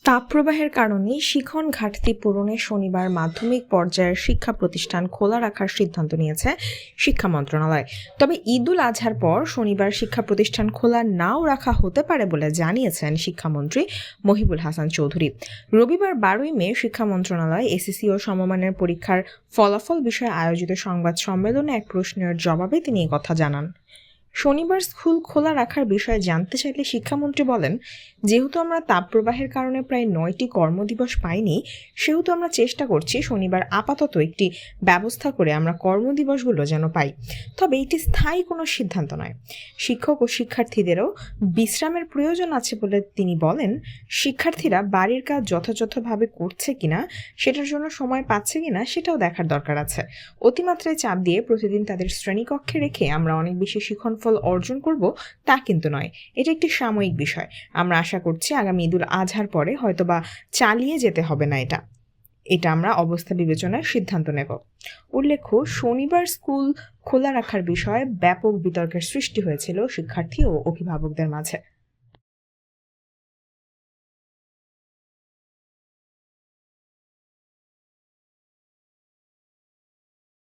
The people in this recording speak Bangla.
তাপপ্রবাহের কারণে শিখন ঘাটতি পূরণে শনিবার মাধ্যমিক পর্যায়ের শিক্ষা প্রতিষ্ঠান খোলা রাখার সিদ্ধান্ত নিয়েছে শিক্ষা মন্ত্রণালয়। তবে ঈদুল আজহার পর শনিবার শিক্ষা প্রতিষ্ঠান খোলা নাও রাখা হতে পারে বলে জানিয়েছেন শিক্ষামন্ত্রী মহিবুল হাসান চৌধুরী। রবিবার 12ই মে শিক্ষা মন্ত্রণালয় এসএসসি ও সমমানের পরীক্ষার ফলাফল বিষয়ে আয়োজিত সংবাদ সম্মেলনে এক প্রশ্নের জবাবে তিনি কথা জানান। শনিবার স্কুল খোলা রাখার বিষয়ে জানতে চাইলে শিক্ষামন্ত্রী বলেন, যেহেতু আমরা তাপপ্রবাহের কারণে প্রায় 9টি কর্মদিবস পাইনি, সেহেতু আমরা চেষ্টা করছি শনিবার আপাতত একটি ব্যবস্থা করে আমরা কর্মদিবসগুলো যেন পাই। তবে এটি স্থায়ী কোনো সিদ্ধান্ত নয়। শিক্ষক ও শিক্ষার্থীদেরও বিশ্রামের প্রয়োজন আছে বলে তিনি বলেন, শিক্ষার্থীরা বাড়ির কাজ যথাযথভাবে করছে কিনা, সেটার জন্য সময় পাচ্ছে কিনা সেটাও দেখার দরকার আছে। অতিমাত্রায় চাপ দিয়ে প্রতিদিন তাদের শ্রেণীকক্ষে রেখে আমরা অনেক বেশি শিক্ষণ ফল অর্জন করব তা কিন্তু নয়। এটা একটি সাময়িক বিষয়। আমরা আশা করছি আগামী ঈদুল আজহার পরে হয়তোবা চালিয়ে যেতে হবে না। এটা আমরা অবস্থা বিবেচনায় সিদ্ধান্ত নেব। উল্লেখ্য, শনিবার স্কুল খোলা রাখার বিষয়ে ব্যাপক বিতর্কের সৃষ্টি হয়েছিল শিক্ষার্থী ও অভিভাবকদের মাঝে।